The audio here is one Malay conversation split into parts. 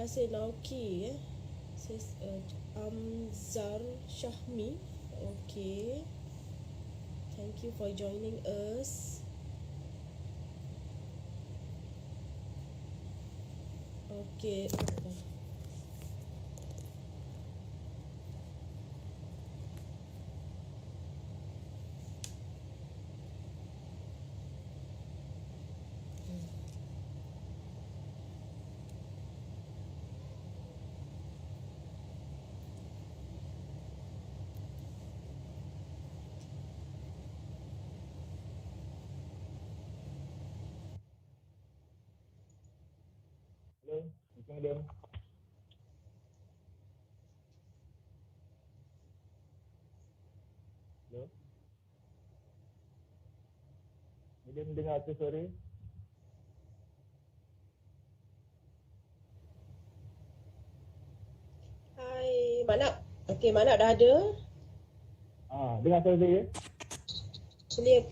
kasih Nauki Amzar Syahmi. Okay. Thank you for joining us. Okay. Assalamualaikum. Hello. Boleh mendengar tu suara? Hai, Manap. Okey, Manap dah ada. Dengar suara saya?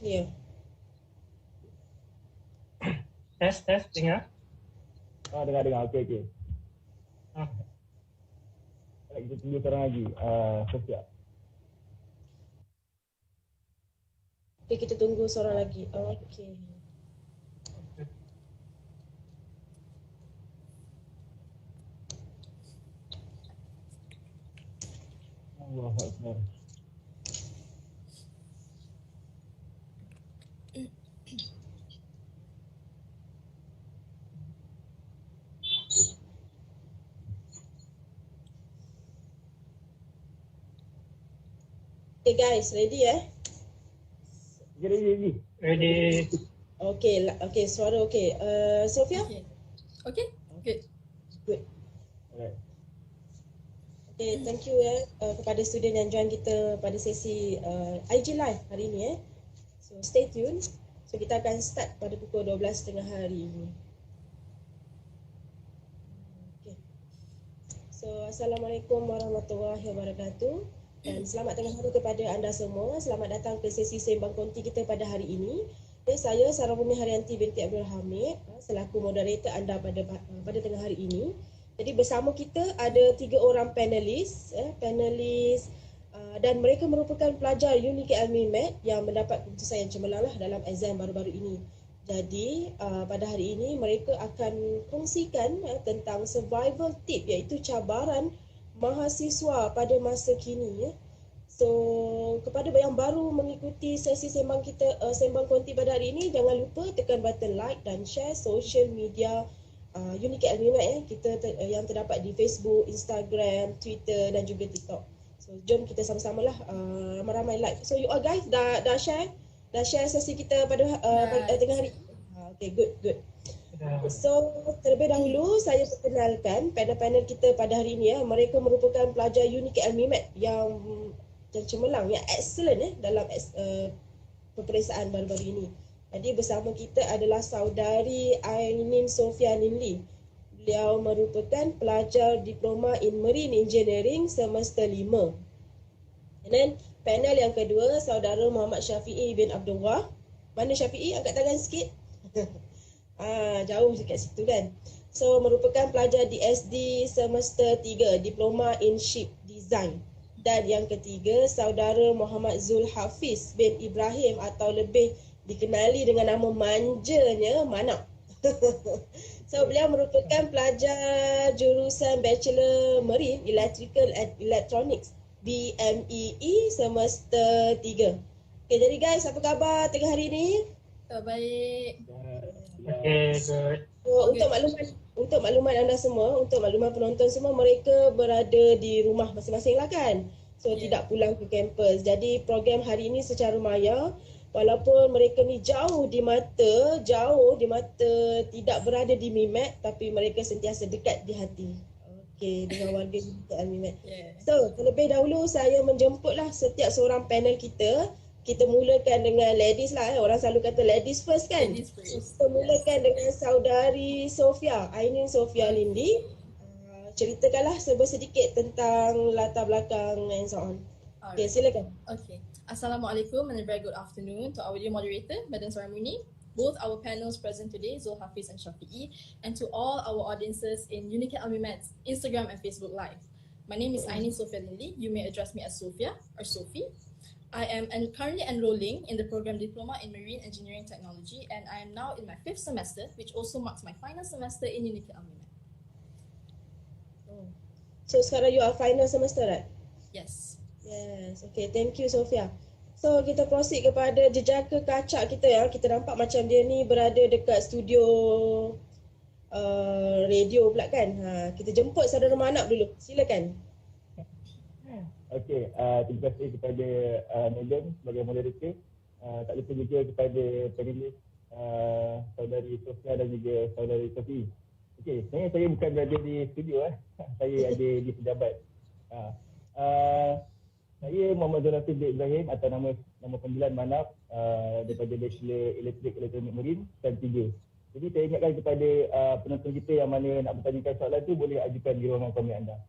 Clear. Test, dengar? Dengar. Okey. Kita tunggu seorang lagi. Sofea. Okay, kita tunggu seorang lagi. Okey. Allahu Akbar. Okay guys, ready Ready. Okay, suara okay. Sofea? Okay, good. Alright. Okay, thank you kepada student yang join kita pada sesi IG live hari ini So stay tune. So kita akan start pada pukul 12.30 hari ini. Okay. So Assalamualaikum warahmatullahi wabarakatuh. Dan selamat tengah hari kepada anda semua. Selamat datang ke sesi Sembang Konti kita pada hari ini. Saya Saramurni Haryanti binti Abdullah selaku moderator anda pada tengah hari ini. Jadi bersama kita ada 3 orang panelis dan mereka merupakan pelajar UniKL MIMET yang mendapat keputusan yang cemerlang dalam exam baru-baru ini. Jadi pada hari ini mereka akan kongsikan tentang survival tip, iaitu cabaran mahasiswa pada masa kini. So kepada yang baru mengikuti sesi sembang Konti pada hari ini, jangan lupa tekan button like dan share social media UniKL MIMET kita yang terdapat di Facebook, Instagram, Twitter dan juga TikTok. So jom kita sama-samalah ramai-ramai like. So you all guys dah share sesi kita pada tengah hari. Okay, good. So terlebih dahulu saya perkenalkan panel-panel kita pada hari ini Mereka merupakan pelajar UniKL MIMET yang cemerlang, yang excellent dalam peperiksaan baru-baru ini. Jadi bersama kita adalah saudari Ainin Sofea Lyndley. Beliau merupakan pelajar diploma in Marine Engineering semester 5. And then panel yang kedua, saudara Mohammad Shafie bin Abdullah. Mana Shafie? Angkat tangan sikit. Jauh dekat situ kan. So merupakan pelajar DSD semester 3, diploma in ship design. Dan yang ketiga, saudara Mohammad Hafiz bin Ibrahim atau lebih dikenali dengan nama manjanya Manap. So beliau merupakan pelajar jurusan Bachelor Marine Electrical and Electronics BMEE semester 3. Okay, jadi guys, apa khabar tengah hari ni? Baik. Okay, good. So, untuk maklumat anda semua, untuk maklumat penonton semua, mereka berada di rumah masing-masing lah kan. So tidak pulang ke kampus. Jadi program hari ini secara maya, walaupun mereka ni jauh di mata, tidak berada di MIMET, tapi mereka sentiasa dekat di hati. Okey, dengan warga UniKL MIMET. So terlebih dahulu saya menjemputlah setiap seorang panel kita. Kita mulakan dengan ladies lah. Orang selalu kata ladies first kan. Kita mulakan dengan saudari Sofea, Ainin Sofea Lyndley. Ceritakanlah sedikit tentang latar belakang and so on. Okay, silakan. Okay. Assalamualaikum and a very good afternoon to our dear moderator, Madam Saramurni. both our panels present today, Zul, Hafiz and Shafie, and to all our audiences in UniKL MIMET, Instagram and Facebook Live. My name is Ainin Sofea Lyndley. You may address me as Sofea or Sophie. I am currently enrolling in the program Diploma in Marine Engineering Technology, and I am now in my 5th semester, which also marks my final semester in UniKL MIMET. So sekarang you are final semester, right? Yes. Yes, okay. Thank you, Sofia. So, kita proceed kepada jejaka kacak kita ya. Kita nampak macam dia ni berada dekat studio radio pula kan. Kita jemput saudara Manap dulu. Silakan. Okey, terima kasih kepada Madam sebagai moderator. Tak lupa juga kepada panelis saudari Sofia dan juga saudari Shafie. Okey, sebenarnya saya bukan berada di studio saya ada di pejabat. Saya Mohammad Ibrahim atau nama panggilan Manap daripada Bachelor Elektrik Elektronik Marine dan 3. Jadi saya ingatkan kepada penonton kita yang mana nak bertanyakan soalan tu boleh ajukan di ruangan komen anda.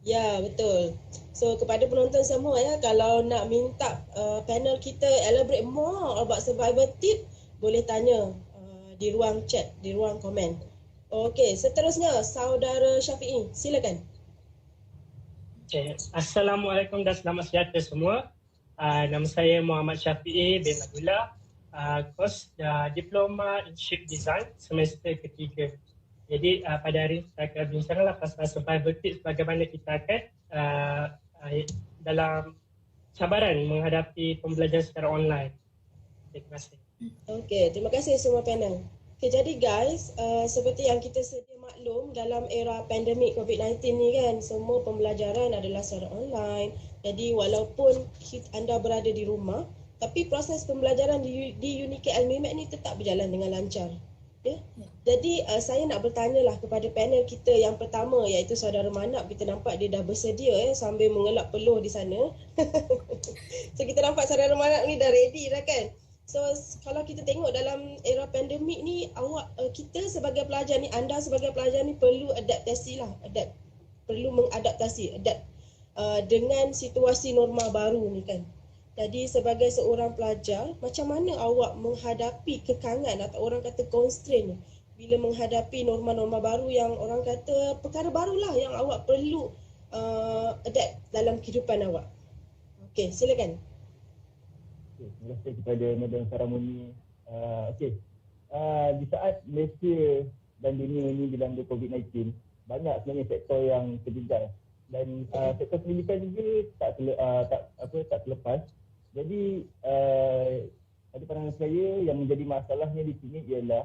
Ya, betul. So kepada penonton semua ya, kalau nak minta panel kita elaborate more about survival tip, boleh tanya di ruang chat, di ruang komen. Okey, seterusnya saudara Shafie, silakan. Okay. Assalamualaikum dan selamat sejahtera semua. Nama saya Mohammad Shafie bin Abdullah. Kos Diploma in Ship Design semester ketiga. Jadi pada hari ini saya akan bincanglah pasal survival tips bagaimana kita akan dalam cabaran menghadapi pembelajaran secara online. Terima kasih. Okey, terima kasih semua panel. Okay, jadi guys, seperti yang kita sedia maklum dalam era pandemik COVID-19 ni kan, semua pembelajaran adalah secara online. Jadi walaupun anda berada di rumah, tapi proses pembelajaran di UniKL MIMET ni tetap berjalan dengan lancar. Ya? Jadi saya nak bertanyalah kepada panel kita yang pertama, iaitu saudara Manap. Kita nampak dia dah bersedia sambil mengelak peluh di sana. So kita nampak saudara Manap ni dah ready dah kan. So kalau kita tengok dalam era pandemik ni, kita sebagai pelajar ni, anda sebagai pelajar ni perlu adaptasi lah, perlu mengadaptasi, dengan situasi norma baru ni kan. Jadi sebagai seorang pelajar, macam mana awak menghadapi kekangan atau orang kata constraint bila menghadapi norma-norma baru yang orang kata perkara barulah yang awak perlu adapt dalam kehidupan awak. Okey, silakan. Terima kasih kepada Madam Saramurni. Di saat Malaysia dan dunia ini dilanda COVID-19, banyak sebenarnya sektor yang terjejas dan sektor pendidikan juga tak terlepas. Jadi pada pandangan saya yang menjadi masalahnya di sini ialah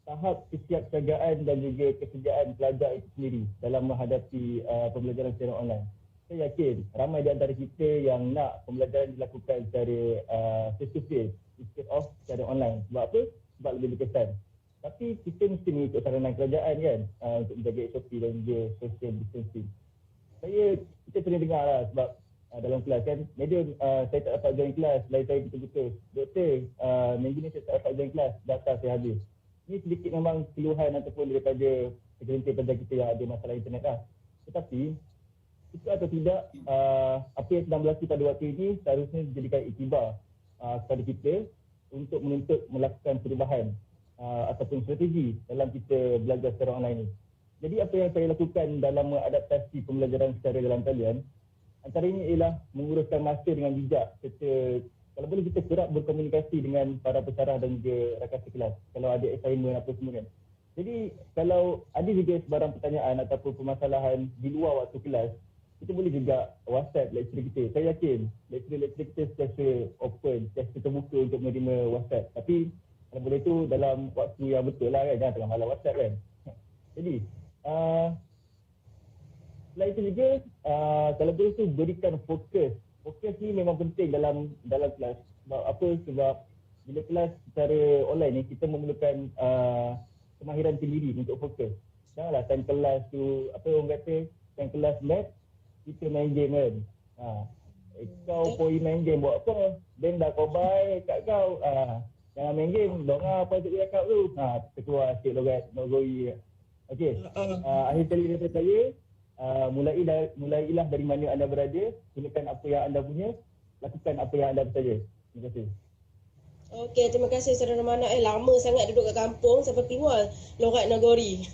tahap kesiapsiagaan dan juga kesediaan pelajar itu sendiri dalam menghadapi pembelajaran secara online. Saya yakin ramai di antara kita yang nak pembelajaran dilakukan secara face to face instead of secara online. Sebab apa? Sebab lebih berkesan. Tapi kita mesti mengikut saranan kerajaan kan untuk menjaga SOP dan juga social distancing. Kita sering dengar lah sebab dalam kelas kan, Madam saya tak dapat join kelas, lain saya betul-betul. Doktor, minggu ni saya tak dapat join kelas, data saya habis. Ini sedikit memang keluhan ataupun daripada segelintir pelajar kita yang ada masalah internet lah. Tetapi itu atau tidak, apa yang sedang berlaku pada waktu ini seharusnya dijadikan iktibar kepada kita untuk menuntut melakukan perubahan ataupun strategi dalam kita belajar secara online ini. Jadi apa yang saya lakukan dalam mengadaptasi pembelajaran secara dalam talian, antaranya ialah menguruskan masa dengan bijak serta kalau boleh kita kerap berkomunikasi dengan para pesyarah dan juga rakan sekelas kalau ada assignment apa semua kan. Jadi kalau ada juga sebarang pertanyaan ataupun permasalahan di luar waktu kelas, kita boleh juga WhatsApp lecturer kita. Saya yakin lecturer kita sentiasa open, sentiasa terbuka untuk menerima WhatsApp. Tapi kalau boleh tu dalam waktu yang betul lah kan, jangan tengah malam WhatsApp kan. Jadi selain itu juga kalau boleh tu berikan fokus. Fokus ni memang penting dalam kelas. Sebab apa? Sebab bila kelas secara online ni kita memerlukan kemahiran sendiri untuk fokus. Janganlah time kelas tu, apa orang kata, time kelas math kita main game kan. Kau pun main game buat apa? Ben dah kau baik kat kau. Jangan main game, dong apa cakap cakap tu. Terkeluar sikit logat, nogoi. Okey. Akhir kali daripada saya, mulailah dari mana anda berada, gunakan apa yang anda punya, lakukan apa yang anda percaya. Terima kasih. Okey, terima kasih saudara Mana. Lama sangat duduk kat kampung sampai keluar lorat nagori.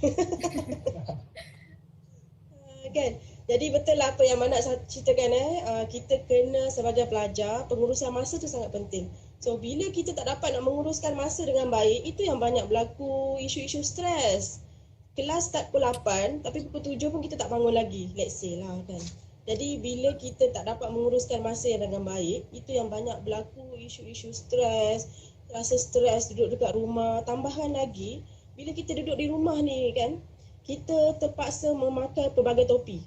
Kan? Jadi betul lah apa yang Mana ceritakan kita kena sebagai pelajar, pengurusan masa tu sangat penting. So bila kita tak dapat nak menguruskan masa dengan baik, itu yang banyak berlaku isu-isu stres. Kelas start pukul 8 tapi pukul 7 pun kita tak bangun lagi, let's say lah kan. Jadi bila kita tak dapat menguruskan masa yang dengan baik, itu yang banyak berlaku isu-isu stres, rasa stres duduk dekat rumah. Tambahan lagi, bila kita duduk di rumah ni kan, kita terpaksa memakai pelbagai topi.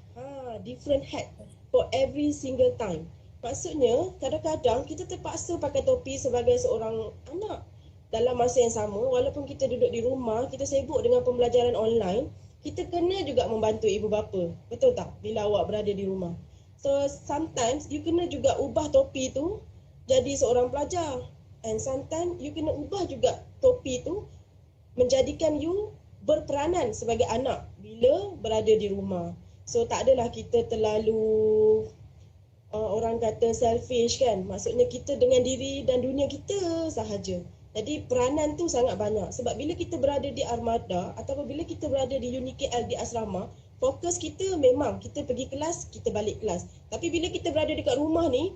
Different hat for every single time. Maksudnya, kadang-kadang kita terpaksa pakai topi sebagai seorang anak. Dalam masa yang sama, walaupun kita duduk di rumah, kita sibuk dengan pembelajaran online, kita kena juga membantu ibu bapa. Betul tak? Bila awak berada di rumah. So, sometimes you kena juga ubah topi tu jadi seorang pelajar. And sometimes you kena ubah juga topi tu menjadikan you berperanan sebagai anak bila berada di rumah. So, tak adalah kita terlalu orang kata selfish kan. Maksudnya kita dengan diri dan dunia kita sahaja. Jadi peranan tu sangat banyak. Sebab bila kita berada di armada atau bila kita berada di UniKL di asrama, fokus kita memang kita pergi kelas, kita balik kelas. Tapi bila kita berada dekat rumah ni,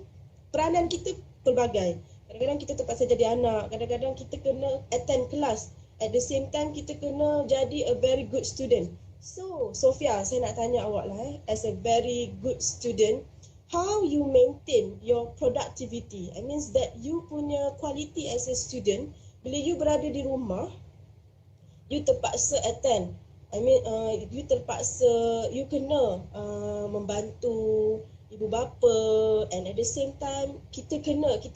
peranan kita pelbagai. Kadang-kadang kita terpaksa jadi anak, kadang-kadang kita kena attend kelas. At the same time kita kena jadi a very good student. So, Sofea, saya nak tanya awak lah as a very good student, how you maintain your productivity? I mean that you punya quality as a student, bila you berada di rumah, you terpaksa attend. I mean you terpaksa, you kena membantu ibu bapa, and at the same time kita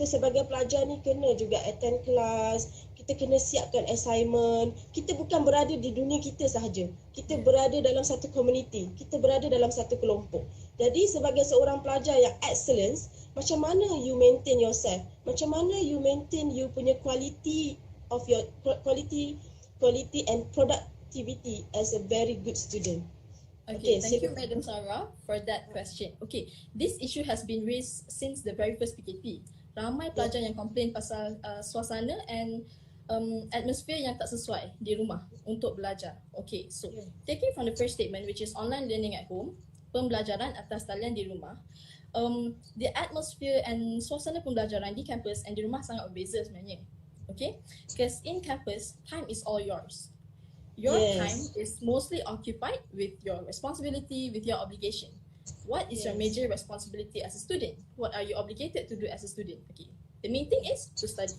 sebagai pelajar ni kena juga attend kelas, kita kena siapkan assignment. Kita bukan berada di dunia kita sahaja. Kita berada dalam satu community, kita berada dalam satu kelompok. Jadi sebagai seorang pelajar yang excellence, macam mana you maintain yourself? Macam mana you maintain you punya quality of your quality and productivity as a very good student? Okay, thank you Madam Sarah for that question. Okay, this issue has been raised since the very first PKP. Ramai pelajar yang komplain pasal suasana and atmosphere yang tak sesuai di rumah untuk belajar. Okay, so taking from the first statement, which is online learning at home, pembelajaran atas talian di rumah, the atmosphere and suasana pembelajaran di kampus and di rumah sangat berbeza sebenarnya. Okay, because in campus, time is all yours. Your time is mostly occupied with your responsibility, with your obligation. What is your major responsibility as a student? What are you obligated to do as a student? Okay, the main thing is to study.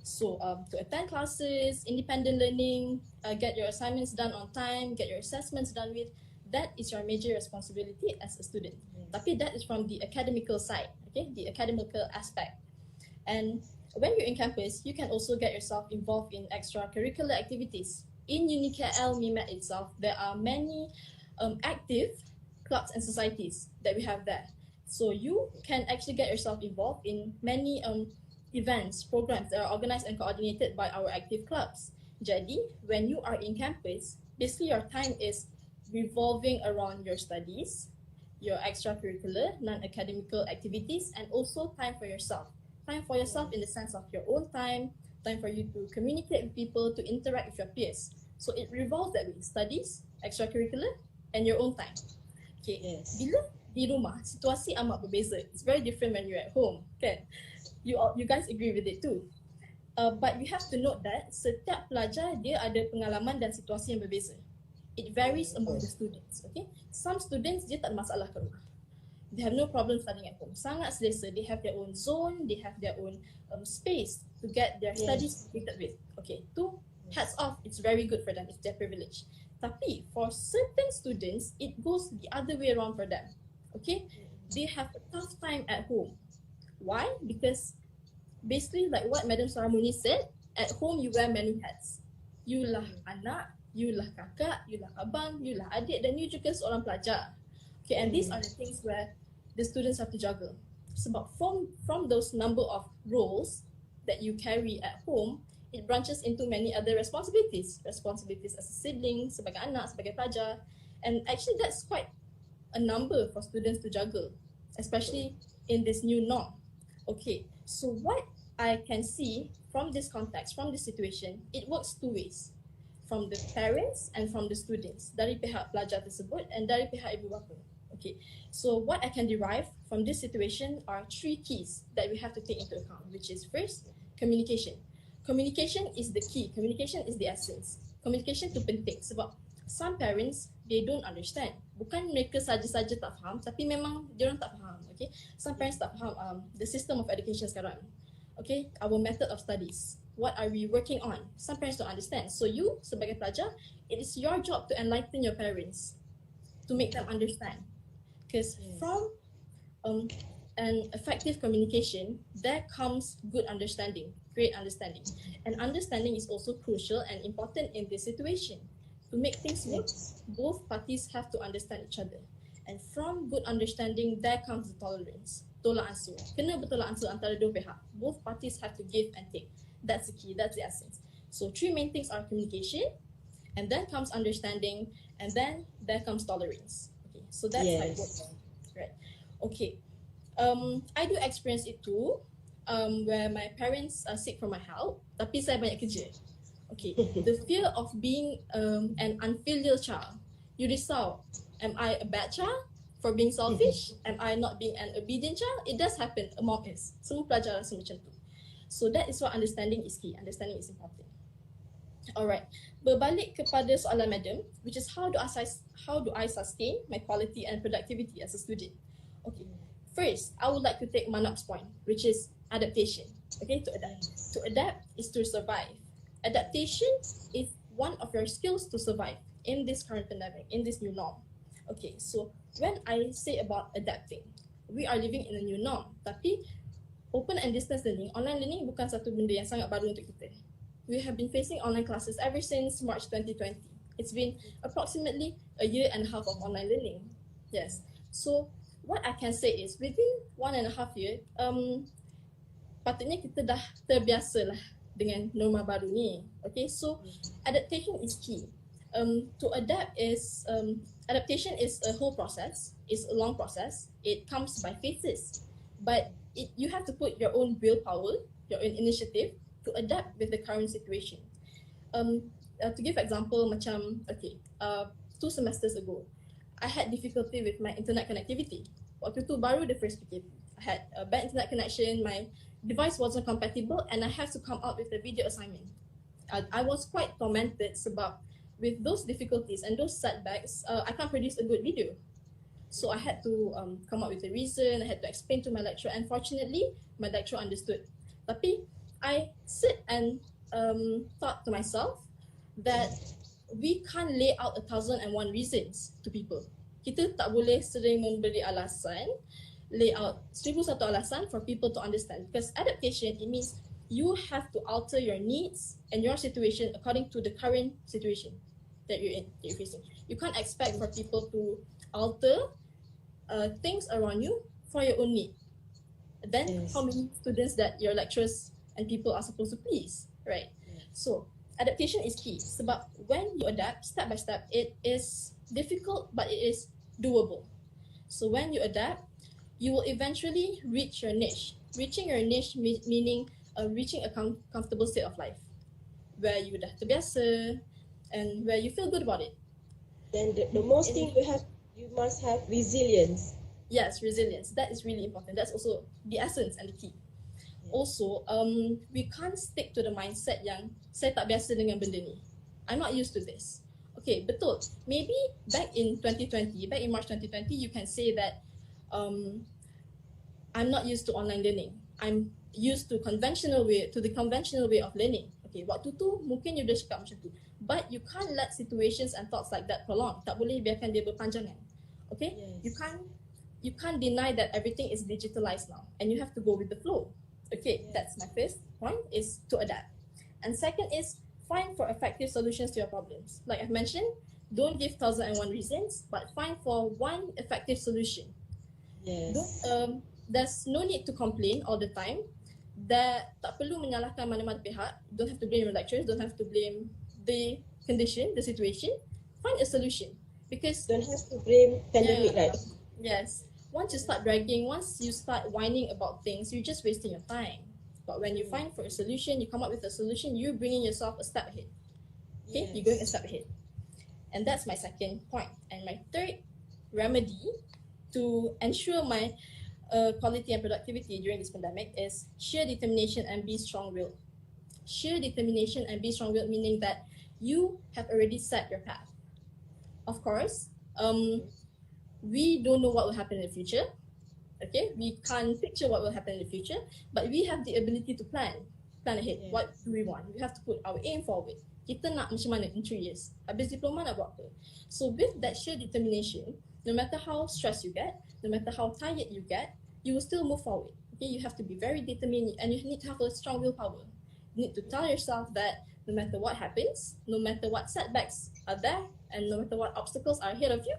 So to attend classes, independent learning, get your assignments done on time, get your assessments done with, that is your major responsibility as a student. Tapi that is from the academical side, okay, the academical aspect. And when you're in campus, you can also get yourself involved in extracurricular activities. In UniKL MIMET itself, there are many active clubs and societies that we have there. So you can actually get yourself involved in many events, programs that are organized and coordinated by our active clubs. Jadi, when you are in campus, basically your time is revolving around your studies, your extracurricular, non-academical activities, and also time for yourself. Time for yourself in the sense of your own time for you to communicate with people, to interact with your peers. So it revolves that way, studies, extracurricular, and your own time. Okay, bila di rumah, situasi amat berbeza. It's very different when you're at home, kan? You guys agree with it too. But you have to note that setiap pelajar dia ada pengalaman dan situasi yang berbeza. It varies among the students, okay? Some students dia tak ada masalah ke rumah. They have no problem studying at home. Sangat selesa. They have their own zone, they have their own space to get their studies completed with. Okay, tu hats off. It's very good for them. It's their privilege. Tapi for certain students, it goes the other way around for them. Okay, they have a tough time at home. Why? Because basically like what Madam Saramurni said, at home you wear many hats. You lah anak, you lah kakak, you lah abang, you lah adik, dan you juga seorang pelajar. Okay, and these are the things where the students have to juggle. Sebab from those number of roles that you carry at home, it branches into many other responsibilities. Responsibilities as a sibling, sebagai anak, sebagai pelajar. And actually that's quite a number for students to juggle, especially in this new norm. Okay, so what I can see from this context, from this situation, it works two ways. From the parents and from the students, dari pihak pelajar tersebut and dari pihak ibu bapa. Okay, so what I can derive from this situation are three keys that we have to take into account, which is first, communication. Communication is the key, communication is the essence. Communication tu penting sebab some parents, they don't understand. Bukan mereka saja-saja tak faham, tapi memang dia orang tak faham. Okay, some parents tak faham the system of education sekarang. Okay, our method of studies. What are we working on? Some parents don't understand. So you, sebagai pelajar, it is your job to enlighten your parents, to make them understand. Because from an effective communication, there comes good understanding, great understanding. And understanding is also crucial and important in this situation. To make things work, both parties have to understand each other. And from good understanding, there comes the tolerance. Tolak ansur. Kena bertolak ansur antara dua pihak. Both parties have to give and take. That's the key, that's the essence. So three main things are communication, and then comes understanding, and then there comes tolerance. Okay, so that's how it works. Right. Okay. I do experience it too, where my parents seek for my help, tapi saya banyak kerja. Okay, the fear of being an unfilial child. You risau, am I a bad child for being selfish? Am I not being an obedient child? It does happen among us. Semua pelajar rasa macam tu. So that is why understanding is key. Understanding is important. Alright. Berbalik kepada soalan madam, which is how do I sustain my quality and productivity as a student? Okay. First, I would like to take Manap's point, which is adaptation. Okay, to adapt. To adapt is to survive. Adaptation is one of your skills to survive in this current pandemic, in this new norm. Okay, so when I say about adapting, we are living in a new norm. Tapi open and distance learning, online learning bukan satu benda yang sangat baru untuk kita. We have been facing online classes ever since March 2020. It's been approximately a year and a half of online learning. Yes. So what I can say is within 1.5 years, patutnya kita dah terbiasa lah dengan norma baru ni. Okay, so adaptation is key. To adapt is adaptation is a whole process. It's a long process. It comes by phases, but you have to put your own willpower, your own initiative to adapt with the current situation. To give example, macam okay, 2 semesters ago, I had difficulty with my internet connectivity. Waktu tu baru the first PKP. I had a bad internet connection, my device wasn't compatible, and I had to come out with a video assignment. I was quite tormented sebab with those difficulties and those setbacks, I can't produce a good video. So I had to come up with a reason, I had to explain to my lecturer, and fortunately, my lecturer understood. Tapi, I sit and thought to myself that we can't lay out 1,001 reasons to people. Kita tak boleh sering memberi alasan, lay out 1,001 alasan for people to understand. Because adaptation, it means you have to alter your needs and your situation according to the current situation that you're in, that you're facing. You can't expect for people to alter things around you for your own need. Then how many students that your lecturers and people are supposed to please, right? So adaptation is key. Sebab when you adapt step by step, it is difficult but it is doable. So when you adapt, you will eventually reach your niche. Reaching your niche meaning reaching a comfortable state of life where you dah terbiasa and where you feel good about it. Then the most thing you must have resilience. Yes, resilience. That is really important. That's also the essence and the key. Also, we can't stick to the mindset yang saya tak biasa dengan benda ni. I'm not used to this. Okay, betul. Maybe back in March 2020, you can say that I'm not used to online learning. I'm used to the conventional way of learning. Okay, waktu tu mungkin you dah cakap macam tu. But you can't let situations and thoughts like that prolong. Tak boleh biarkan dia berpanjangan. Okay? Yes. You can't deny that everything is digitalized now and you have to go with the flow. Okay, that's my first point, is to adapt. And second is find for effective solutions to your problems. Like I've mentioned, don't give 1,001 reasons, but find for one effective solution. Yes. There's no need to complain all the time. Tak perlu menyalahkan mana-mana pihak. Don't have to blame your lecturers, don't have to blame the condition, the situation. Find a solution. Because don't have to blame pandemic, right? Yes. Once you start bragging, once you start whining about things, you're just wasting your time. But when you find for a solution, you come up with a solution, you're bringing yourself a step ahead. Okay, Yes. you're going a step ahead. And that's my second point. And my third remedy to ensure my quality and productivity during this pandemic is sheer determination and be strong-willed. Sheer determination and be strong-willed, meaning that you have already set your path. Of course, we don't know what will happen in the future. Okay, we can't picture what will happen in the future, but we have the ability to plan ahead. Yes. What do we want? We have to put our aim forward. Kita nak macam mana in 3 years? Habis diploma nak buat apa? So with that sheer determination, no matter how stressed you get, no matter how tired you get, you will still move forward. Okay, you have to be very determined and you need to have a strong willpower. You need to tell yourself that no matter what happens, no matter what setbacks are there, and no matter what obstacles are ahead of you,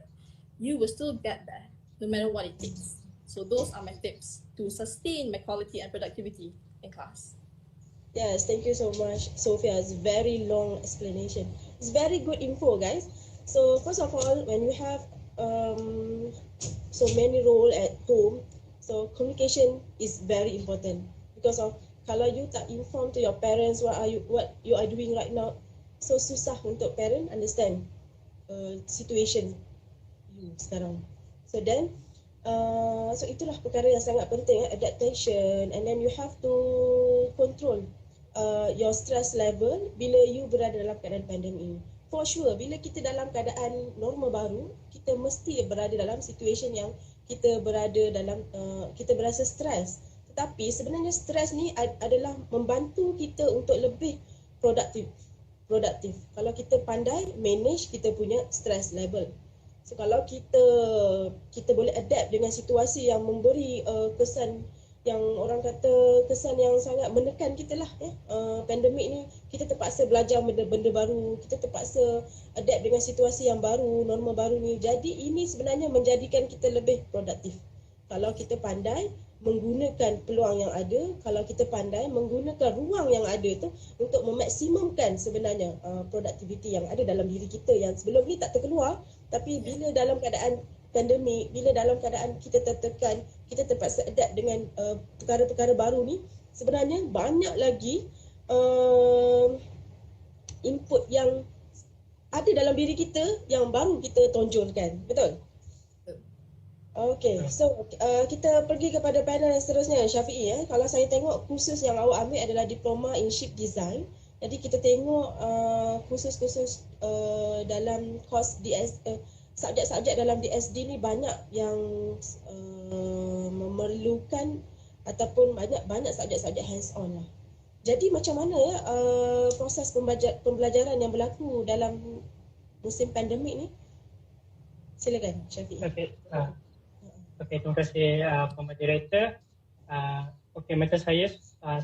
you will still get there, no matter what it takes. So those are my tips to sustain my quality and productivity in class. Yes, thank you so much, Sofea. It's very long explanation. It's very good info, guys. So first of all, when you have so many role at home, so communication is very important because of kalau you tak inform to your parents what you are doing right now, so susah untuk parent understand situation you sekarang. So then so itulah perkara yang sangat penting, adaptation, and then you have to control your stress level bila you berada dalam keadaan pandemik ini. For sure, bila kita dalam keadaan norma baru, kita mesti berada dalam situation yang kita berada dalam kita berasa stres. Tetapi sebenarnya stres ni adalah membantu kita untuk lebih produktif. Kalau kita pandai manage kita punya stress level. So kalau kita boleh adapt dengan situasi yang memberi kesan yang orang kata kesan yang sangat menekan kita lah pandemik ni, kita terpaksa belajar benda-benda baru, kita terpaksa adapt dengan situasi yang baru, norma baru ni. Jadi ini sebenarnya menjadikan kita lebih produktif. Kalau kita pandai menggunakan peluang yang ada, kalau kita pandai menggunakan ruang yang ada tu untuk memaksimumkan sebenarnya produktiviti yang ada dalam diri kita yang sebelum ni tak terkeluar, tapi bila dalam keadaan pandemik, bila dalam keadaan kita tertekan, kita terpaksa adapt dengan perkara-perkara baru ni, sebenarnya banyak lagi input yang ada dalam diri kita yang baru kita tonjolkan. Betul? Okay, so kita pergi kepada panel yang seterusnya, Shafie. Kalau saya tengok kursus yang awak ambil adalah Diploma in Ship Design. Jadi kita tengok kursus-kursus dalam kos subjek-subjek dalam DSD ni banyak yang memerlukan ataupun banyak subjek-subjek hands-on lah. Jadi macam mana proses pembelajaran yang berlaku dalam musim pandemik ni? Silakan, Shafie. Okay, terima kasih Moderator. Okay, macam saya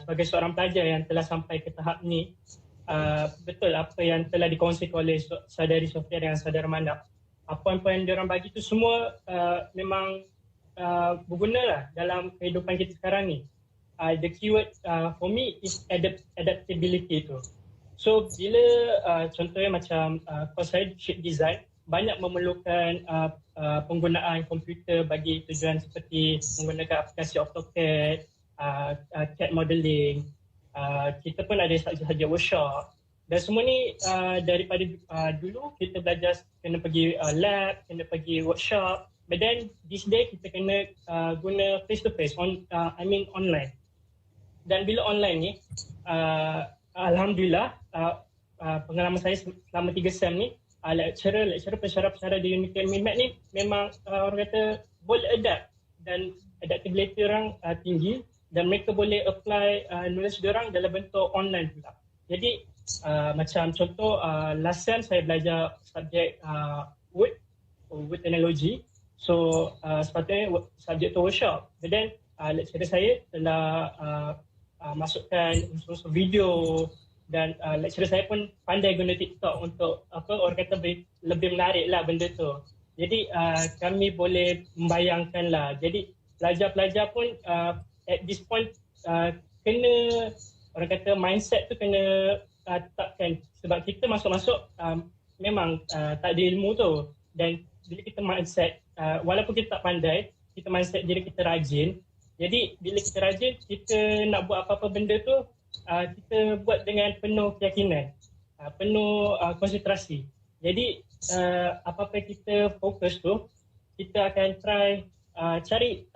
sebagai seorang pelajar yang telah sampai ke tahap ni, betul apa yang telah dikongsikan oleh saudari Sofea dan saudara Manda. Apa-apa yang diorang bagi tu semua memang berguna lah dalam kehidupan kita sekarang ni. The keyword for me is adaptability tu. So bila contohnya macam course saya ship design, banyak memerlukan penggunaan komputer bagi tujuan seperti menggunakan aplikasi AutoCAD, CAD modeling. Kita pun ada sahaja workshop. Dan semua ni daripada dulu kita belajar kena pergi lab, kena pergi workshop. But then this day kita kena guna face to face, online. Dan bila online ni, alhamdulillah pengalaman saya selama 3 sem ni, lecturer pensyarah-pensyarah di UniKL MIMET ni memang orang kata boleh adapt dan adaptability orang tinggi dan mereka boleh apply knowledge diorang dalam bentuk online pula. Jadi macam contoh last sem saya belajar subjek wood analogy. So sepatutnya subjek tu workshop. But then lecturer saya telah masukkan unsur-unsur video dan lecturer saya pun pandai guna TikTok untuk orang kata lebih menarik lah benda tu. Jadi kami boleh membayangkan lah. Jadi pelajar-pelajar pun at this point kena orang kata mindset tu kena tetapkan. Sebab kita masuk-masuk memang tak ada ilmu tu. Dan bila kita mindset, walaupun kita tak pandai, kita mindset diri kita rajin, Jadi bila kita rajin, kita nak buat apa-apa benda tu, kita buat dengan penuh keyakinan, penuh konsentrasi. Jadi apa-apa kita fokus tu, kita akan cari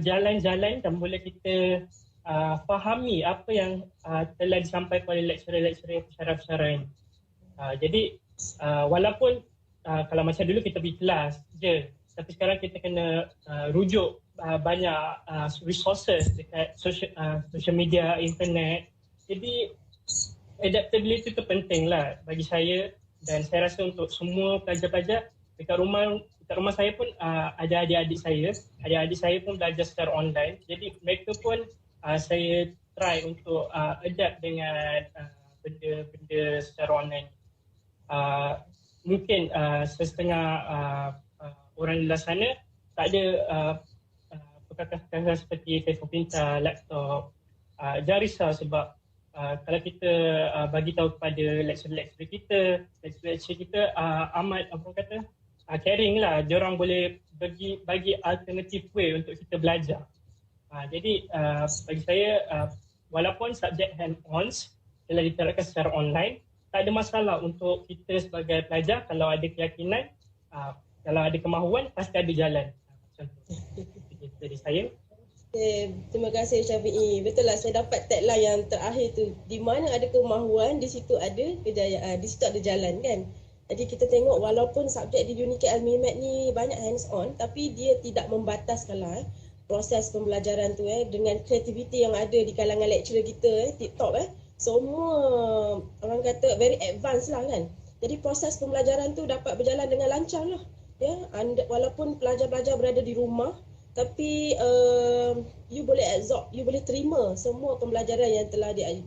jalan-jalan dan boleh kita fahami apa yang telah disampaikan oleh lecturer-lecturer pensyarah-pensyarah ini. Jadi walaupun kalau macam dulu kita pergi kelas je, tapi sekarang kita kena rujuk banyak resources dekat social media, internet. Jadi adaptability tu penting lah bagi saya, dan saya rasa untuk semua pelajar-pelajar dekat rumah saya pun ada adik-adik saya pun belajar secara online. Jadi mereka pun saya try untuk adapt dengan benda-benda secara online. Mungkin setengah orang di luar sana tak ada perkakas-perkakas seperti telefon pintar, laptop. Jangan risau sebab kalau kita bagi tahu kepada lecturer kita amat caring lah. Diorang boleh bagi alternative way untuk kita belajar. Jadi bagi saya walaupun subjek hand-ons telah diterapkan secara online, tak ada masalah untuk kita sebagai pelajar. Kalau ada keyakinan, kalau ada kemahuan, pasti ada jalan. Macam tu. Dari saya. Okay, terima kasih Shafie. Betul lah, saya dapat tagline yang terakhir tu. Di mana ada kemahuan, di situ ada kejayaan, di situ ada jalan kan. Jadi kita tengok walaupun subjek di UniKL MIMET ni banyak hands on, tapi dia tidak membataskan lah proses pembelajaran tu dengan kreativiti yang ada di kalangan lecturer kita TikTok semua orang kata very advanced lah kan. Jadi proses pembelajaran tu dapat berjalan dengan lancar lah ya. Walaupun pelajar-pelajar berada di rumah, tapi you boleh absorb, you boleh terima semua pembelajaran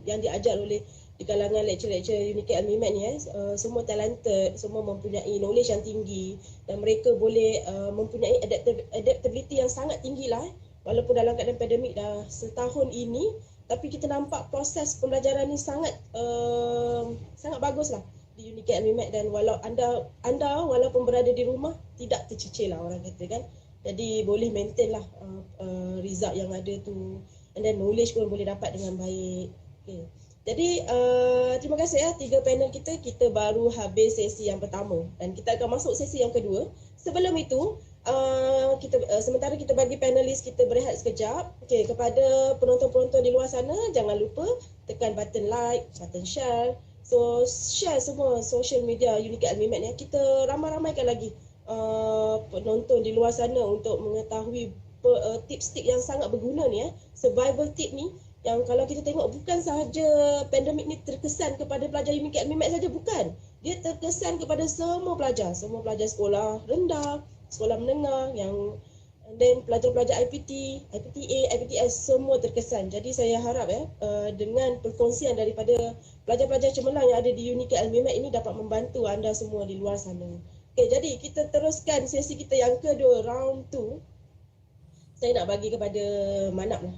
yang diajar oleh di kalangan lecturer-lecturer UniKL MIMET ni semua talented, semua mempunyai knowledge yang tinggi dan mereka boleh mempunyai adaptability yang sangat tinggi lah walaupun dalam keadaan pandemik dah setahun ini, tapi kita nampak proses pembelajaran ni sangat bagus lah di UniKL MIMET. Dan walau anda walaupun berada di rumah tidak tercicir lah orang kata kan. Jadi boleh maintain lah result yang ada tu, and then knowledge pun boleh dapat dengan baik. Okay. Jadi terima kasih 3 panel kita baru habis sesi yang pertama dan kita akan masuk sesi yang kedua. Sebelum itu sementara kita bagi panelis kita berehat sekejap. Okey, kepada penonton-penonton di luar sana, jangan lupa tekan button like, button share. So share semua social media UniKL MIMET ya. Kita ramai-ramaikan lagi penonton di luar sana untuk mengetahui tips-tips yang sangat berguna ni survival tip ni, yang kalau kita tengok bukan sahaja pandemik ni terkesan kepada pelajar UniKL MIMET saja, bukan. Dia terkesan kepada semua pelajar sekolah rendah, sekolah menengah, dan pelajar-pelajar IPT, IPTA, IPTS semua terkesan. Jadi saya harap dengan perkongsian daripada pelajar-pelajar cemerlang yang ada di UniKL MIMET ini dapat membantu anda semua di luar sana. Okey, jadi kita teruskan sesi kita yang kedua, round 2. Saya nak bagi kepada Manap lah.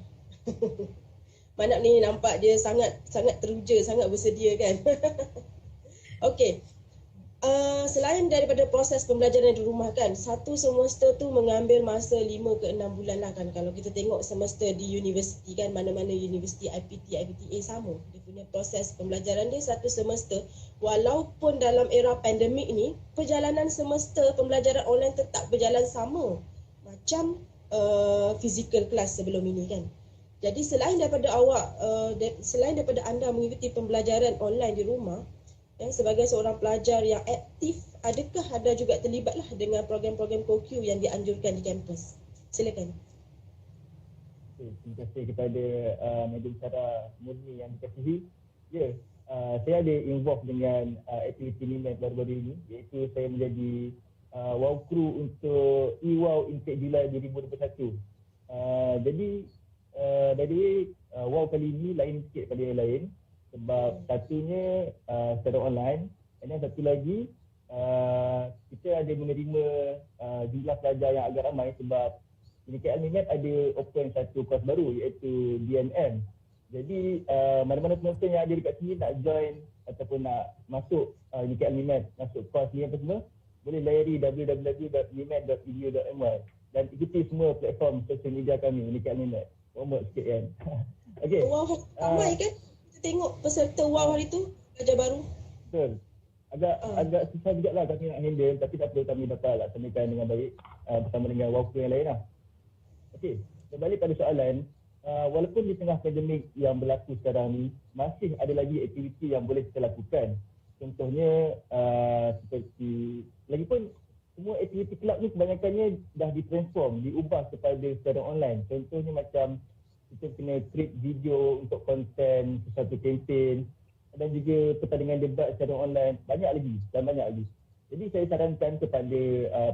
Manap ni nampak dia sangat teruja, sangat bersedia kan. Okey. Selain daripada proses pembelajaran di rumah kan, satu semester tu mengambil masa 5 ke 6 bulan lah kan. Kalau kita tengok semester di universiti kan, mana-mana universiti IPT, IPTA sama. Dia punya proses pembelajaran dia satu semester. Walaupun dalam era pandemik ni, perjalanan semester pembelajaran online tetap berjalan sama macam physical class sebelum ini kan. Jadi selain daripada anda mengikuti pembelajaran online di rumah, sebagai seorang pelajar yang aktif, adakah anda juga terlibatlah dengan program-program CoQ yang dianjurkan di kampus? Silakan. Terima kasih kepada Madam Saramurni yang dikasihi. Ya, saya ada involve dengan aktiviti MIMET baru-baru ini, iaitu saya menjadi wow crew untuk e-wow intake Julai 2021. Jadi by the way, wow kali ini lain sikit pada yang lain sebab satunya secara online, dan satu lagi kita ada menerima jumlah pelajar yang agak ramai sebab UniKL MIMET ada open satu kos baru iaitu BEEM. Jadi mana-mana penonton yang ada dekat sini nak join ataupun nak masuk UniKL MIMET, masuk kos ni apa semua, boleh layari www.mimet.edu.my. dan ikuti semua platform sosial media kami, UniKL MIMET. Promote sikit kan. Okey. Wow, ramai kan? Kita tengok peserta wow hari tu, pelajar baru. Betul. Agak susah juga lah kami nak handle, tapi tak perlu, kami dapat laksanakan dengan baik bersama dengan waktu yang lain lah. Okey, berbalik pada soalan, walaupun di tengah pandemik yang berlaku sekarang ni, masih ada lagi aktiviti yang boleh kita lakukan. Contohnya seperti, lagipun semua aktiviti kelab ni kebanyakannya dah ditransform, diubah kepada secara online. Contohnya macam kita kena create video untuk konten sesuatu kempen, dan juga pertandingan debat secara online, banyak lagi. Jadi saya sarankan kepada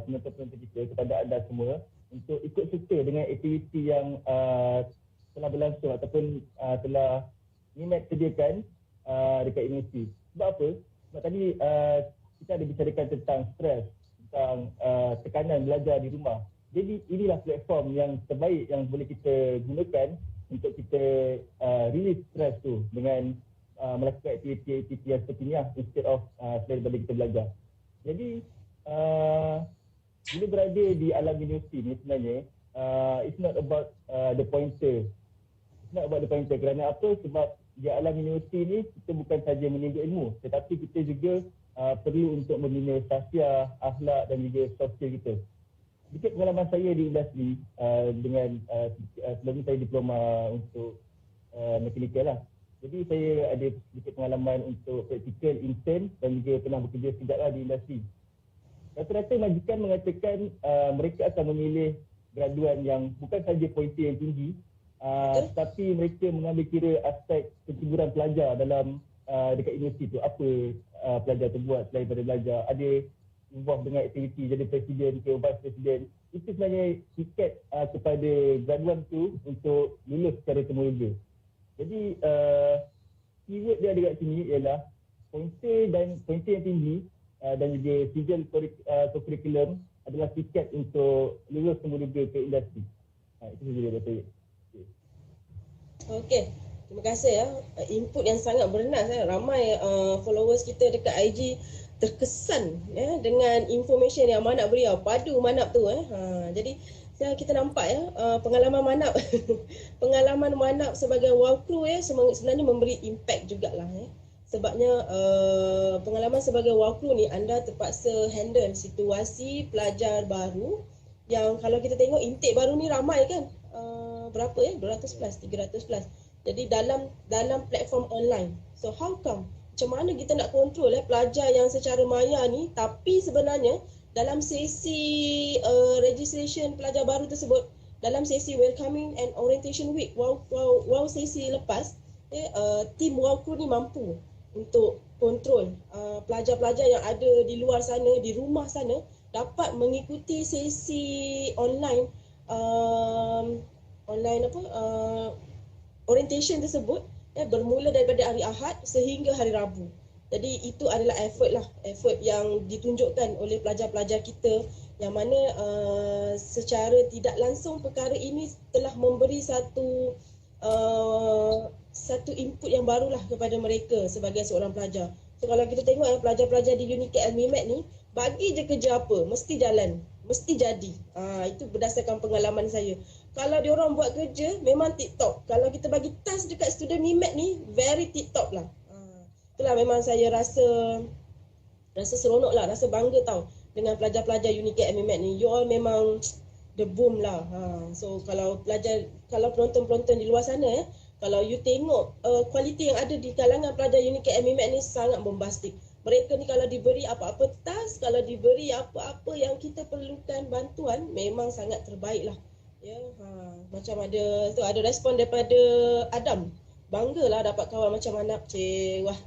penonton-penonton kita, kepada anda semua untuk ikut serta dengan aktiviti yang telah berlangsung ataupun telah MIMET sediakan dekat universiti. Sebab apa? Sebab tadi kita ada bicarakan tentang stres, tentang tekanan belajar di rumah. Jadi inilah platform yang terbaik yang boleh kita gunakan untuk kita release stres tu dengan melakukan aktiviti-aktiviti yang seperti ni instead of daripada kita belajar. Jadi bila berada di alam universiti ni sebenarnya it's not about the pointer. It's not about the pointer. Kerana apa? Sebab di alam universiti ni kita bukan saja menuntut ilmu, tetapi kita juga perlu untuk membina sahsiah, akhlak dan juga soft skill kita. Sedikit pengalaman saya di industri dengan sebelum ni saya diploma untuk mekanikal lah. Jadi saya ada sedikit pengalaman untuk praktikal, intern dan juga pernah bekerja sekejap lah di industri. Rata-rata majikan mengatakan mereka akan memilih graduan yang bukan saja pointer yang tinggi, tetapi mereka mengambil kira aspek kesuburan pelajar dalam dekat universiti tu. Apa pelajar tu buat selain daripada belajar, ada involve dengan aktiviti jadi presiden ke vice presiden. Itu sebenarnya tiket kepada graduan tu untuk lulus secara temuruga. Jadi keyword dia ada kat sini ialah pointer yang tinggi dan juga sijil kurikulum adalah tiket untuk lulus temuruga ke industri. Itu saja dari saya. Okey, terima kasih ya. Input yang sangat bernas ya. Ramai followers kita dekat IG terkesan ya dengan information yang Manap beri. Padu Manap tu jadi kita nampak ya pengalaman Manap pengalaman Manap sebagai wow crew ya sebenarnya memberi impact jugalah ya. Sebabnya pengalaman sebagai wow crew ni anda terpaksa handle situasi pelajar baru yang kalau kita tengok intake baru ni ramai kan. Berapa ya? 200 plus, 300 plus. Jadi dalam platform online. So how come? Macam mana kita nak kontrol pelajar yang secara maya ni, tapi sebenarnya dalam sesi registration pelajar baru tersebut, dalam sesi welcoming and orientation week, wow sesi lepas, tim wow crew ni mampu untuk kontrol pelajar-pelajar yang ada di luar sana, di rumah sana, dapat mengikuti sesi online orientation tersebut bermula daripada hari Ahad sehingga hari Rabu. Jadi itu adalah effort yang ditunjukkan oleh pelajar-pelajar kita yang mana secara tidak langsung perkara ini telah memberi satu input yang barulah kepada mereka sebagai seorang pelajar. So kalau kita tengok pelajar-pelajar di UniKL MIMET ni, bagi je kerja apa, mesti jalan, mesti jadi. Itu berdasarkan pengalaman saya. Kalau diorang buat kerja, memang tip-top. Kalau kita bagi task dekat student MIMET ni, very tip-top lah. Itulah memang saya rasa seronok lah, rasa bangga tau dengan pelajar-pelajar UniKL MIMET ni. You all memang the boom lah. So kalau penonton-penonton di luar sana kalau you tengok kualiti yang ada di kalangan pelajar UniKL MIMET ni sangat bombastik. Mereka ni kalau diberi apa-apa task, kalau diberi apa-apa yang kita perlukan bantuan, memang sangat terbaik lah. Ya, macam ada respon daripada Adam. Banggalah dapat kawan macam Manap. Wah.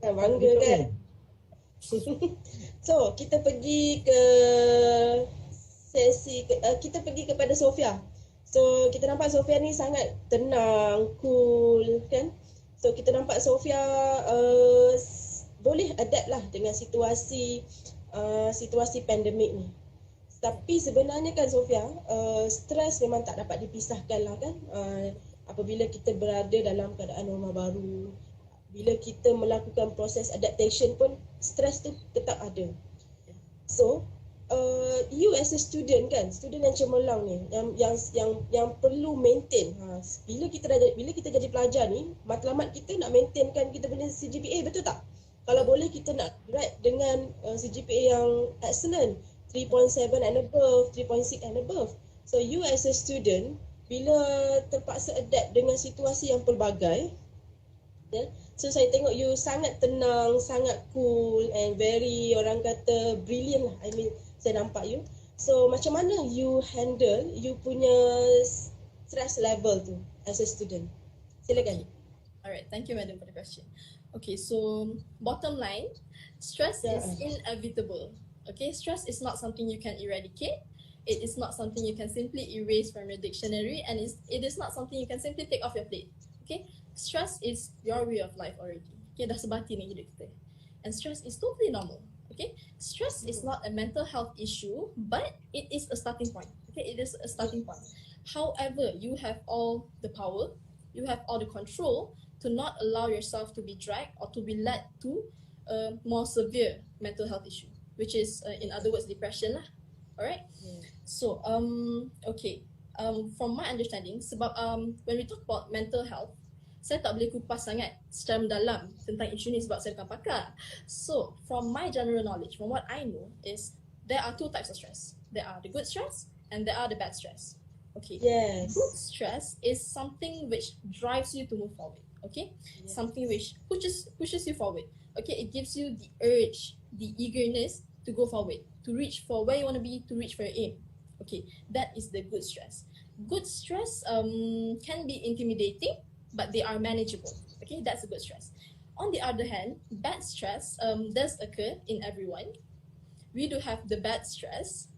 Kan bangga kan? So, kita pergi ke sesi kita pergi kepada Sofea. So, kita nampak Sofea ni sangat tenang, cool kan? So, kita nampak Sofea boleh adapt lah dengan situasi pandemik ni. Tapi sebenarnya kan Sofea, stres memang tak dapat dipisahkan lah kan. Apabila kita berada dalam keadaan norma baru, bila kita melakukan proses adaptation pun, stres tu tetap ada. So, you as a student kan, student yang cemerlang ni, yang perlu maintain. Bila kita jadi pelajar ni, matlamat kita nak maintainkan kita punya CGPA, betul tak? Kalau boleh kita nak grad dengan CGPA yang excellent, 3.7 and above, 3.6 and above. So you as a student, bila terpaksa adapt dengan situasi yang pelbagai, so saya tengok you sangat tenang, sangat cool and very, orang kata brilliant lah. I mean, saya nampak you. So macam mana you handle you punya stress level tu as a student? Silakan. Alright, thank you madam for the question. Okay, so bottom line, stress is inevitable. Okay, stress is not something you can eradicate. It is not something you can simply erase from your dictionary, and it is not something you can simply take off your plate. Okay, stress is your way of life already. Okay, dah sebati ni hidup kita. And stress is totally normal. Okay, stress is not a mental health issue, but it is a starting point. Okay, it is a starting point. However, you have all the power, you have all the control to not allow yourself to be dragged or to be led to a more severe mental health issue, which is, in other words, depression lah. Alright. So, okay. From my understanding, sebab when we talk about mental health, saya tak boleh kupas sangat secara mendalam tentang isu ni sebab saya bukan pakar. So, from my general knowledge, from what I know is there are two types of stress. There are the good stress and there are the bad stress. Okay. Yes. Good stress is something which drives you to move forward. Okay. Yes. Something which pushes you forward. Okay. It gives you the urge, the eagerness to go forward, to reach for where you want to be, to reach for your aim. Okay. That is the good stress. Good stress can be intimidating, but they are manageable. Okay, that's a good stress. On the other hand, bad stress does occur in everyone. We do have the bad stress,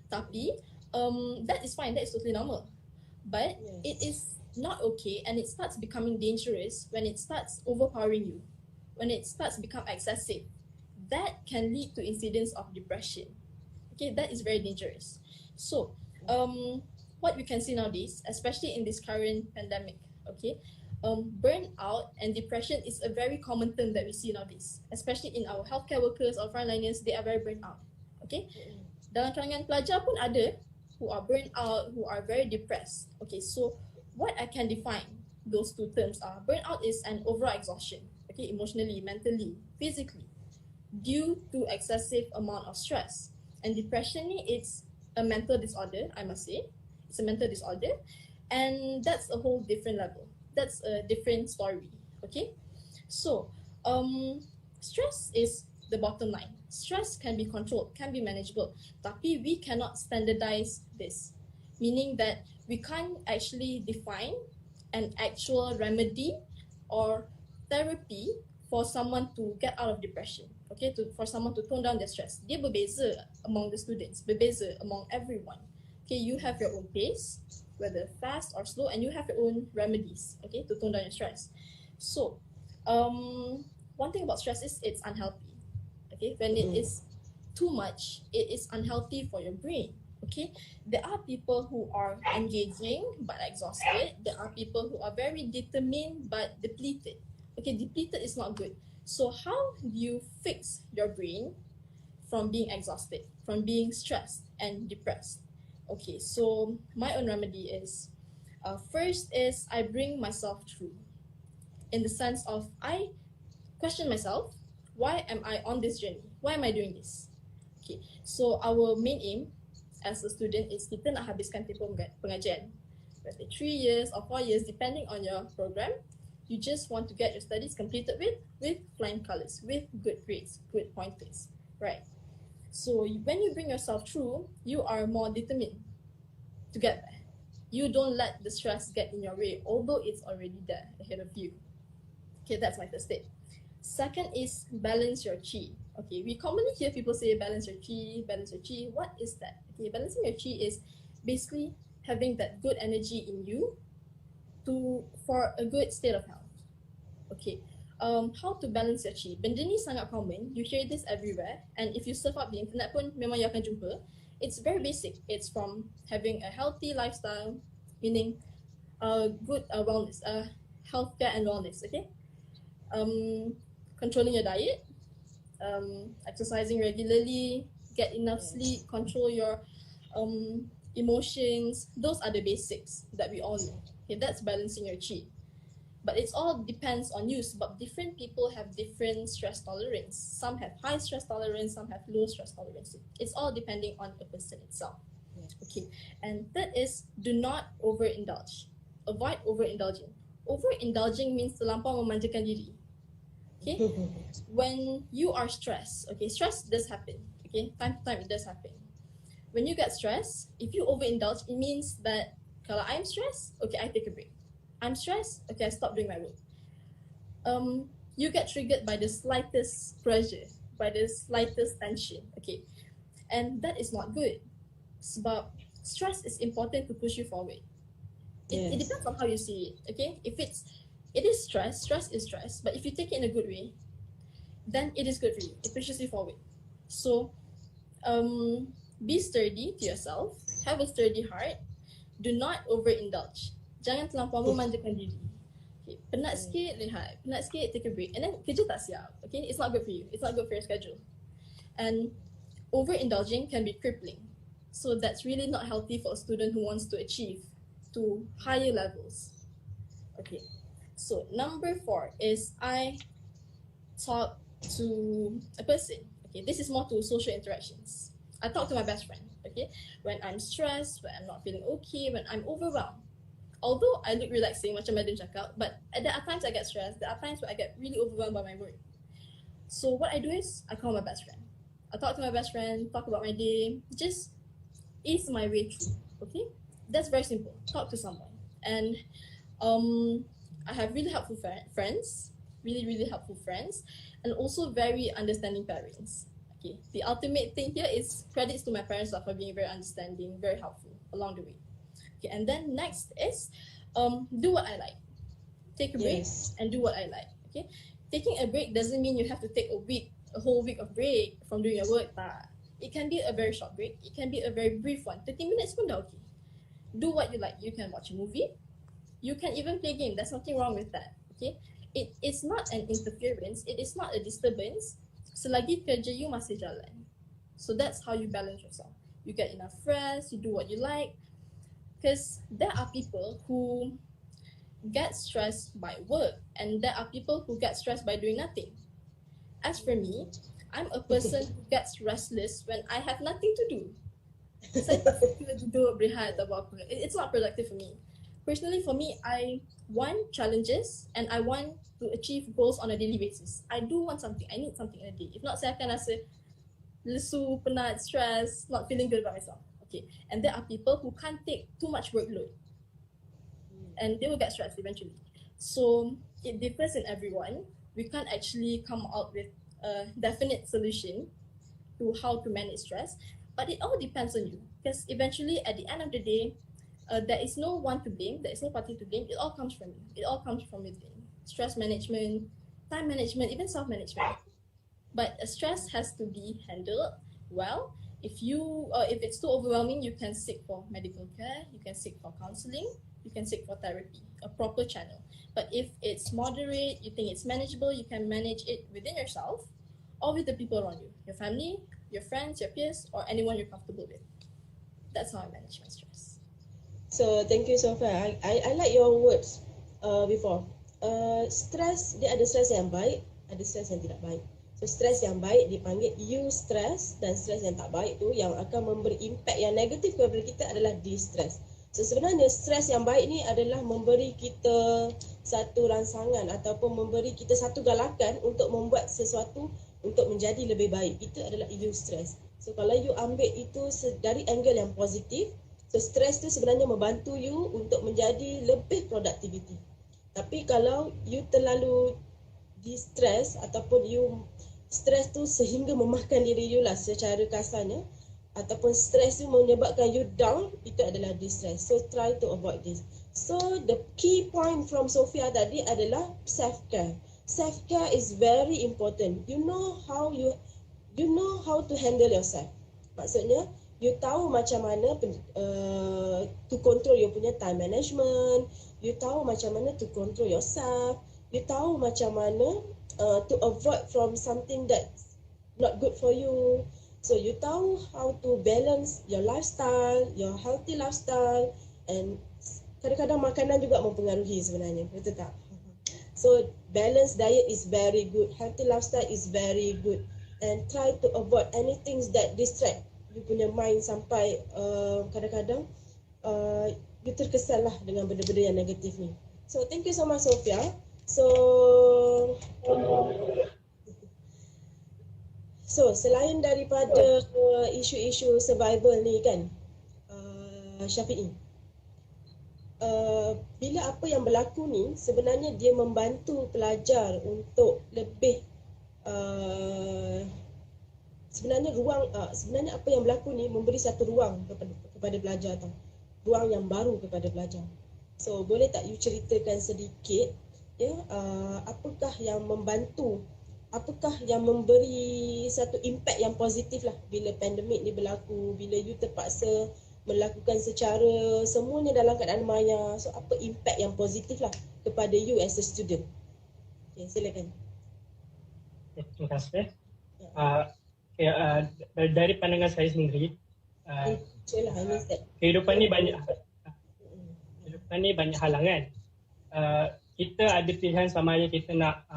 tapi that is fine, that is totally normal. But it is not okay, and it starts becoming dangerous when it starts overpowering you, when it starts to become excessive. That can lead to incidents of depression. Okay, that is very dangerous. So, what we can see nowadays, especially in this current pandemic, okay, burnout and depression is a very common term that we see nowadays, especially in our healthcare workers or frontliners. They are very burnt out. Okay, dalam kalangan pelajar pun ada who are burnt out, who are very depressed. Okay, so what I can define those two terms are: burnout is an overall exhaustion, okay, emotionally, mentally, physically, due to excessive amount of stress. And depression, it's a mental disorder, I must say. It's a mental disorder, and that's a whole different level. That's a different story. Okay, so stress is the bottom line. Stress can be controlled, can be manageable, tapi we cannot standardize this, meaning that we can't actually define an actual remedy or therapy for someone to get out of depression. Okay, for someone to tone down their stress. Dia berbeza among the students, berbeza among everyone. Okay, you have your own pace, whether fast or slow, and you have your own remedies, okay, to tone down your stress. So, one thing about stress is it's unhealthy. Okay, when it is too much, it is unhealthy for your brain. Okay, there are people who are engaging but exhausted. There are people who are very determined but depleted. Okay, depleted is not good. So how do you fix your brain from being exhausted, from being stressed and depressed? Okay, so my own remedy is, first is I bring myself through, in the sense of I question myself, why am I on this journey? Why am I doing this? Okay, so our main aim as a student is kita nak habiskan tempoh pengajian, whether 3 years or 4 years, depending on your program. You just want to get your studies completed with flying colors, with good grades, good pointers, right? So when you bring yourself through, you are more determined to get there. You don't let the stress get in your way, although it's already there ahead of you. Okay, that's my first tip. Second is balance your chi. Okay, we commonly hear people say balance your chi, balance your chi. What is that? Okay, balancing your chi is basically having that good energy in you for a good state of health. Okay, how to balance your chi? Benda ni sangat common. You hear this everywhere, and if you surf up the internet pun memang you akan jumpa. It's very basic. It's from having a healthy lifestyle, meaning good wellness, healthcare and wellness. Okay, controlling your diet, exercising regularly, get enough sleep, control your emotions. Those are the basics that we all know. Okay, that's balancing your chi. But it all depends on you. But different people have different stress tolerance. Some have high stress tolerance, some have low stress tolerance. It's all depending on the person itself. Okay, and that is, do not overindulge. Avoid overindulging. Overindulging means terlampau memanjakan diri. Okay, when you are stressed, okay, stress does happen. Okay, time to time it does happen. When you get stressed, if you overindulge, it means that kalau I'm stressed, okay, I take a break. I'm stressed, okay, I stop doing my work. You get triggered by the slightest pressure, by the slightest tension, okay, and that is not good. Sebab stress is important to push you forward. It depends on how you see it, okay. If it is stress is stress, but if you take it in a good way, then it is good for you. It pushes you forward. So, be sturdy to yourself. Have a sturdy heart. Do not overindulge. Jangan terlampau memanjakan diri. Okay. Penat sikit, rehat. Penat sikit, take a break. And then kerja tak siap. Okay, it's not good for you. It's not good for your schedule. And overindulging can be crippling. So that's really not healthy for a student who wants to achieve to higher levels. Okay. So number 4 is I talk to a person. Okay, this is more to social interactions. I talk to my best friend. Okay, when I'm stressed, when I'm not feeling okay, when I'm overwhelmed. Although I look relaxing, macam Madam cakap, but there are times I get stressed. There are times where I get really overwhelmed by my work. So what I do is I call my best friend. I talk to my best friend, talk about my day, just ease my way through. Okay, that's very simple. Talk to someone, and I have really helpful friends, really helpful friends, and also very understanding parents. Okay, the ultimate thing here is credits to my parents for being very understanding, very helpful along the way. Okay, and then next is do what I like. Take a break and do what I like. Okay, taking a break doesn't mean you have to take a whole week of break from doing your work. It can be a very short break. It can be a very brief one. 30 minutes pun dah okay. Do what you like. You can watch a movie. You can even play a game. There's nothing wrong with that. Okay, it is not an interference. It is not a disturbance. Selagi kerja you masih jalan. So that's how you balance yourself. You get enough rest. You do what you like. Because there are people who get stressed by work, and there are people who get stressed by doing nothing. As for me, I'm a person who gets restless when I have nothing to do. Saya tak suka duduk berehat atau apa. It's not productive for me. Personally, for me, I want challenges and I want to achieve goals on a daily basis. I do want something. I need something in a day. If not, saya akan rasa lesu, penat, stress, not feeling good about myself. Okay, and there are people who can't take too much workload, and they will get stressed eventually. So it differs in everyone. We can't actually come out with a definite solution to how to manage stress, but it all depends on you. Because eventually, at the end of the day, there is no one to blame. There is no party to blame. It all comes from you. It all comes from within. Stress management, time management, even self-management. But stress has to be handled well. If it's too overwhelming, you can seek for medical care, you can seek for counseling, you can seek for therapy, a proper channel. But if it's moderate, you think it's manageable, you can manage it within yourself or with the people around you, your family, your friends, your peers, or anyone you're comfortable with. That's how I manage my stress. So thank you, Sofea. I like your words before. Stress, dia ada stress yang baik, ada stress yang tidak baik. So stres yang baik dipanggil eustress, dan stres yang tak baik tu yang akan memberi impact yang negatif kepada kita adalah distress. So sebenarnya stres yang baik ni adalah memberi kita satu rangsangan ataupun memberi kita satu galakan untuk membuat sesuatu untuk menjadi lebih baik. Itu adalah eustress. So kalau you ambil itu dari angle yang positif, so stres tu sebenarnya membantu you untuk menjadi lebih productivity. Tapi kalau you terlalu distress ataupun you stres tu sehingga memakan diri you lah secara kasarnya, ataupun stres tu menyebabkan you down, itu adalah distress. So try to avoid this. So the key point from Sofea tadi adalah self-care. Self-care is very important. You know how to handle yourself. Maksudnya you tahu macam mana to control you punya time management, you tahu macam mana to control yourself, you tahu macam mana to avoid from something that's not good for you. So you tahu how to balance your lifestyle, your healthy lifestyle, and kadang-kadang makanan juga mempengaruhi sebenarnya, betul tak? So balanced diet is very good, healthy lifestyle is very good, and try to avoid anything that distract you punya mind sampai kadang-kadang you terkesan lah dengan benda-benda yang negatif ni. So thank you so much Sofea. So selain daripada isu-isu survival ni kan, Shafie, bila apa yang berlaku ni sebenarnya dia membantu pelajar untuk lebih sebenarnya apa yang berlaku ni memberi satu ruang kepada pelajar tau. Ruang yang baru kepada pelajar. So boleh tak you ceritakan sedikit ya, apakah yang membantu, apakah yang memberi satu impact yang positif lah bila pandemik ni berlaku, bila you terpaksa melakukan secara semuanya dalam keadaan maya. So apa impact yang positif lah kepada you as a student? Okay, silakan. Terima kasih. Dari pandangan saya sendiri, kehidupan ni banyak halangan. Kita ada pilihan sama ada kita nak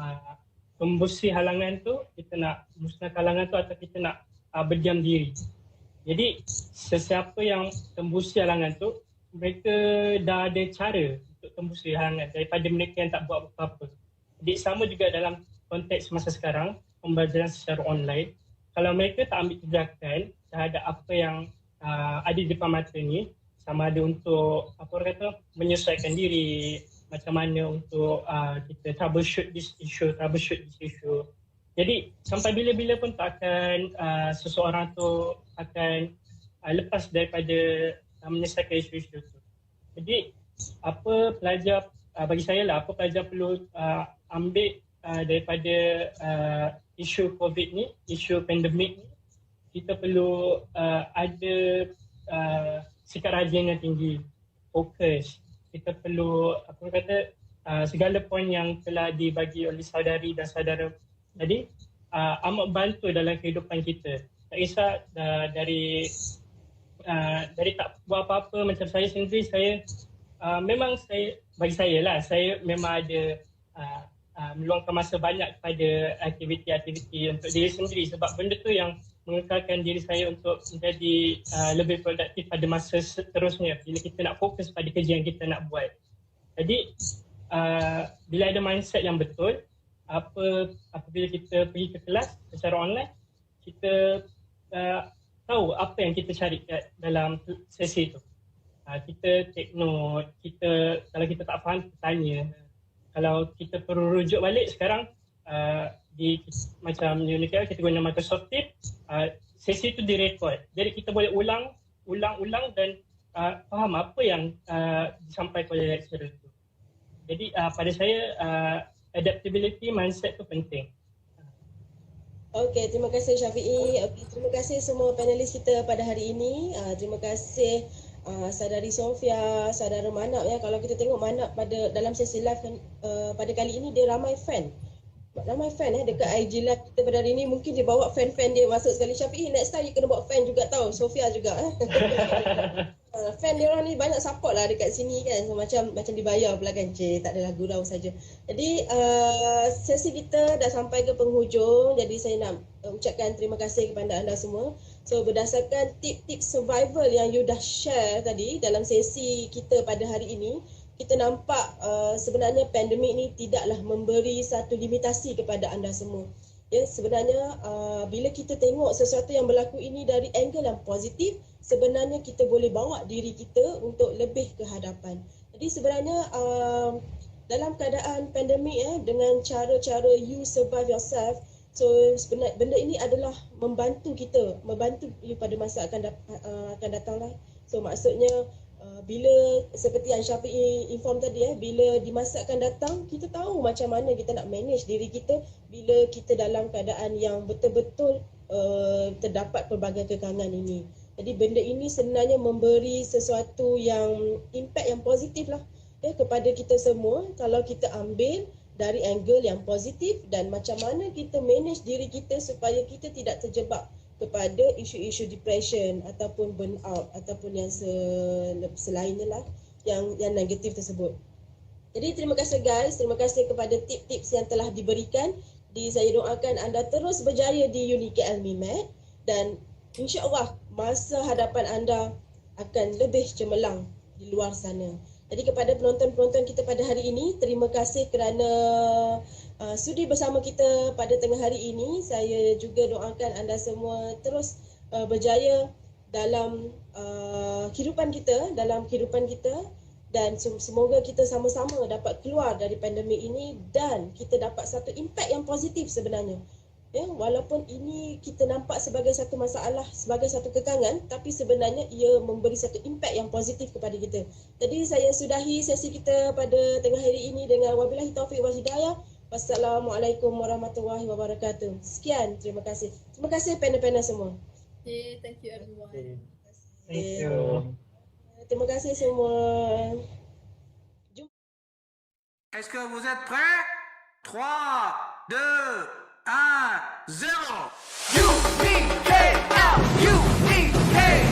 tembusi halangan tu, kita nak musnahkan halangan tu, atau kita nak berdiam diri. Jadi sesiapa yang tembusi halangan tu, mereka dah ada cara untuk tembusi halangan daripada mereka yang tak buat apa-apa. Jadi sama juga dalam konteks masa sekarang, pembelajaran secara online. Kalau mereka tak ambil tindakan terhadap apa yang ada di depan mata ni, sama ada untuk menyesuaikan diri, macam mana untuk kita troubleshoot this issue. Jadi sampai bila-bila pun tak akan seseorang tu akan lepas daripada menyelesaikan isu-isu tu. Jadi apa pelajar, bagi saya lah, apa pelajar perlu ambil daripada isu COVID ni, isu pandemik ni, kita perlu ada sikap rajin yang tinggi, fokus. Kita perlu segala poin yang telah dibagi oleh saudari dan saudara tadi amat bantu dalam kehidupan kita. Tak kisah dari tak buat apa-apa. Macam saya sendiri, memang bagi saya lah, saya memang ada meluangkan masa banyak kepada aktiviti-aktiviti untuk diri sendiri, sebab benda tu yang mengekalkan diri saya untuk menjadi lebih produktif pada masa seterusnya bila kita nak fokus pada kerja yang kita nak buat. Jadi bila ada mindset yang betul, apabila kita pergi ke kelas secara online, kita tahu apa yang kita cari dalam sesi tu. Kita take note, kalau kita tak faham, kita tanya. Kalau kita perlu rujuk balik sekarang, macam UniKL kita guna Microsoft Teams, sesi itu direkod. Jadi kita boleh ulang dan faham apa yang disampaikan oleh lecturer itu. Jadi pada saya adaptability mindset itu penting. Okey, terima kasih Shafie. Okay, terima kasih semua panelis kita pada hari ini. Terima kasih saudari Sofea, saudara Manap ya. Kalau kita tengok Manap dalam sesi live pada kali ini, dia ramai fan dekat IG live kita pada hari ini. Mungkin dia bawa fan-fan dia masuk sekali. Shafie, next time you kena bawa fan juga tau, Sofea juga fan dia orang ni banyak support lah dekat sini kan. So, macam dibayar pula kan. Tak adalah gurau saja. Jadi sesi kita dah sampai ke penghujung. Jadi saya nak ucapkan terima kasih kepada anda semua. So berdasarkan tip-tip survival yang you dah share tadi dalam sesi kita pada hari ini, kita nampak sebenarnya pandemik ni tidaklah memberi satu limitasi kepada anda semua. Ya, sebenarnya bila kita tengok sesuatu yang berlaku ini dari angle yang positif, sebenarnya kita boleh bawa diri kita untuk lebih ke hadapan. Jadi sebenarnya dalam keadaan pandemik dengan cara-cara you survive yourself, so sebenarnya benda ini adalah membantu you pada masa akan datang lah. So maksudnya bila seperti yang Shafie inform tadi bila di masa akan datang, kita tahu macam mana kita nak manage diri kita bila kita dalam keadaan yang betul-betul terdapat pelbagai kekangan ini. Jadi benda ini sebenarnya memberi sesuatu yang impact yang positif lah kepada kita semua kalau kita ambil dari angle yang positif dan macam mana kita manage diri kita supaya kita tidak terjebak kepada isu-isu depression ataupun burnout ataupun yang selainnya lah yang negatif tersebut. Jadi terima kasih guys, terima kasih kepada tips-tips yang telah diberikan. Saya doakan anda terus berjaya di UniKL MIMET dan insya-Allah masa hadapan anda akan lebih cemerlang di luar sana. Jadi kepada penonton-penonton kita pada hari ini, terima kasih kerana sudi bersama kita pada tengah hari ini. Saya juga doakan anda semua terus berjaya dalam kehidupan kita, dan semoga kita sama-sama dapat keluar dari pandemik ini dan kita dapat satu impact yang positif sebenarnya. Ya, walaupun ini kita nampak sebagai satu masalah, sebagai satu kekangan, tapi sebenarnya ia memberi satu impact yang positif kepada kita. Jadi saya sudahi sesi kita pada tengah hari ini dengan wabillahi taufiq wal hidayah. Wassalamualaikum warahmatullahi wabarakatuh. Sekian, terima kasih. Terima kasih panel-panel semua. Okay, thank you everyone. Thank you. Terima kasih semua. Est-ce que vous êtes prêts? 3, 2, 1, 0. UniKL, UniKL.